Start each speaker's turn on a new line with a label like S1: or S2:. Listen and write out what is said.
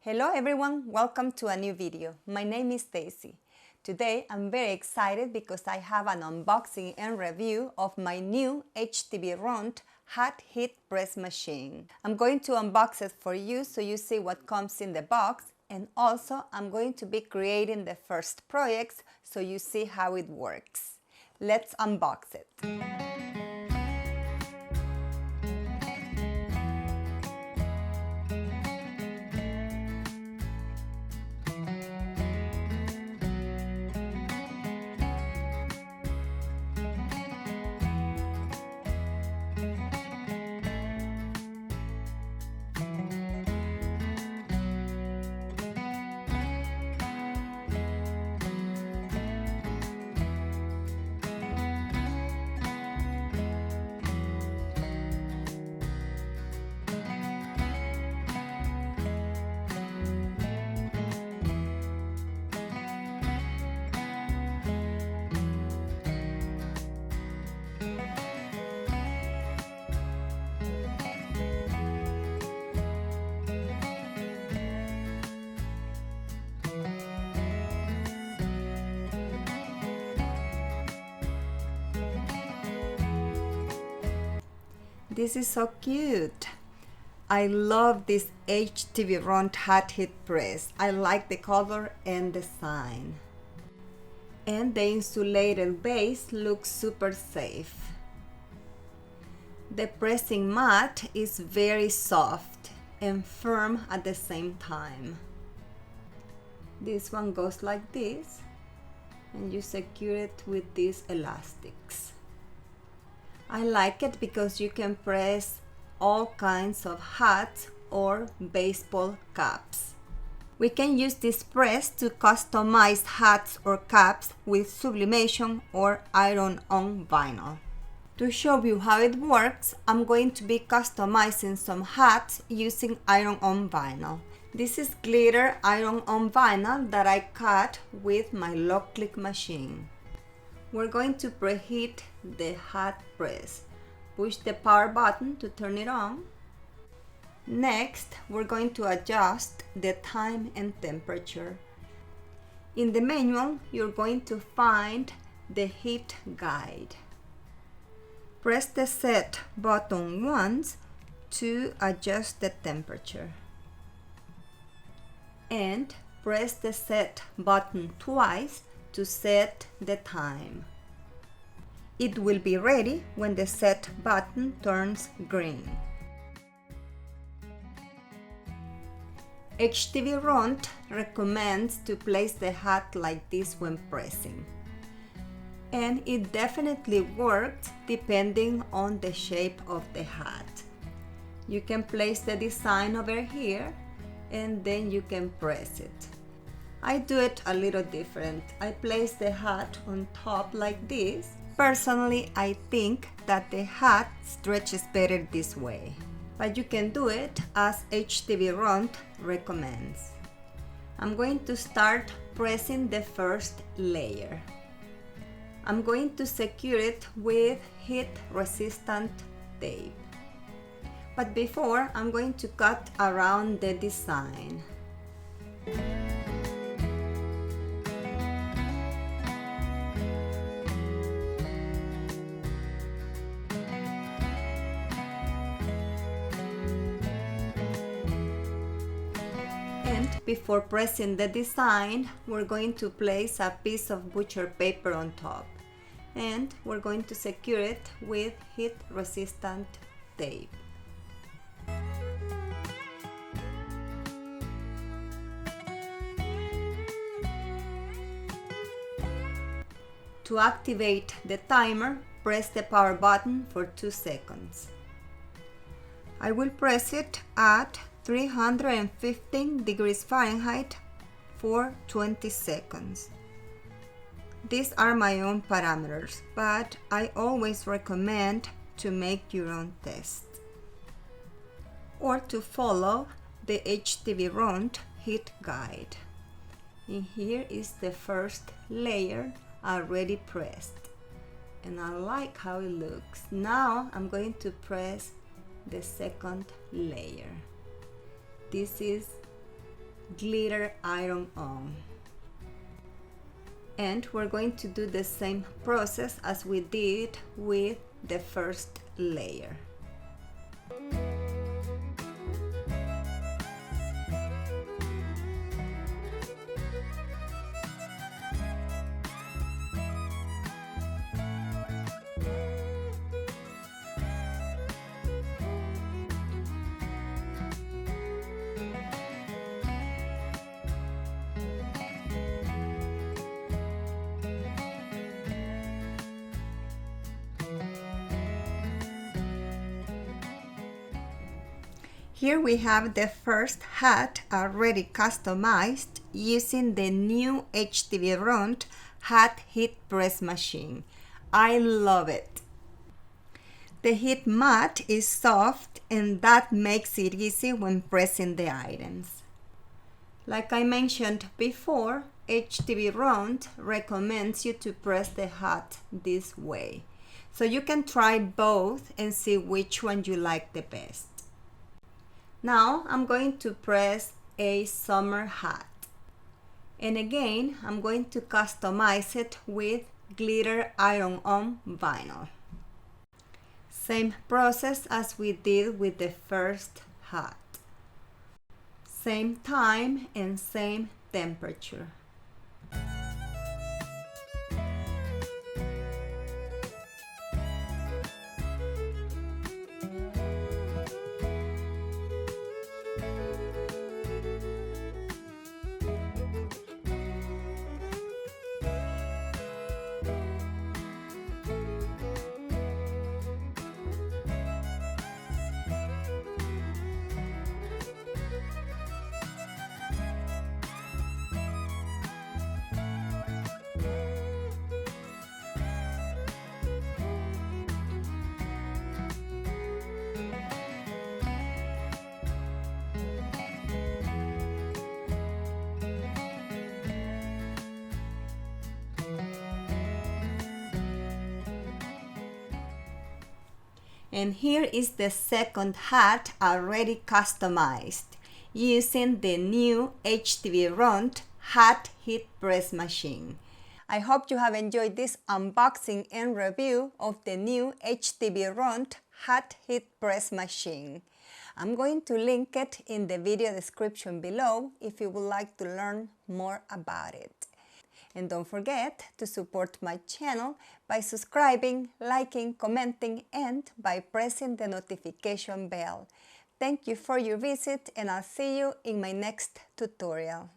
S1: Hello everyone, welcome to a new video. My name is Stacy. Today I'm very excited because I have an unboxing and review of my new HTVRONT hot heat press machine. I'm going to unbox it for you so you see what comes in the box, and also I'm going to be creating the first projects so you see how it works. Let's unbox it. This is so cute. I love this HTVRONT hot heat press. I like the color and design. And the insulated base looks super safe. The pressing mat is very soft and firm at the same time. This one goes like this, and you secure it with these elastics. I like it because you can press all kinds of hats or baseball caps. We can use this press to customize hats or caps with sublimation or iron-on vinyl. To show you how it works, I'm going to be customizing some hats using iron-on vinyl. This is glitter iron-on vinyl that I cut with my lock click machine. We're going to preheat the hot press. Push the power button to turn it on. Next, we're going to adjust the time and temperature. In the manual, you're going to find the heat guide. Press the set button once to adjust the temperature. And press the set button twice to set the time. It will be ready when the set button turns green. HTVRONT recommends to place the hat like this when pressing. And it definitely works depending on the shape of the hat. You can place the design over here and then you can press it. I do it a little different. I place the hat on top like this. Personally, I think that the hat stretches better this way, but you can do it as HTVRONT recommends. I'm going to start pressing the first layer. I'm going to secure it with heat-resistant tape. But before, I'm going to cut around the design. Before pressing the design, we're going to place a piece of butcher paper on top, and we're going to secure it with heat-resistant tape. To activate the timer, press the power button for 2 seconds. I will press it at 315 degrees Fahrenheit for 20 seconds. These are my own parameters, but I always recommend to make your own test or to follow the HTVRONT heat guide. And here is the first layer already pressed, and I like how it looks. Now I'm going to press the second layer. This is glitter iron-on. And we're going to do the same process as we did with the first layer. Here we have the first hat already customized using the new HTVRONT hat heat press machine. I love it. The heat mat is soft and that makes it easy when pressing the items. Like I mentioned before, HTVRONT recommends you to press the hat this way. So you can try both and see which one you like the best. Now I'm going to press a summer hat. And again, I'm going to customize it with glitter iron-on vinyl. Same process as we did with the first hat. Same time and same temperature. And here is the second hat already customized using the new HTVRONT hat heat press machine. I hope you have enjoyed this unboxing and review of the new HTVRONT hat heat press machine. I'm going to link it in the video description below if you would like to learn more about it. And don't forget to support my channel by subscribing, liking, commenting, and by pressing the notification bell. Thank you for your visit, and I'll see you in my next tutorial.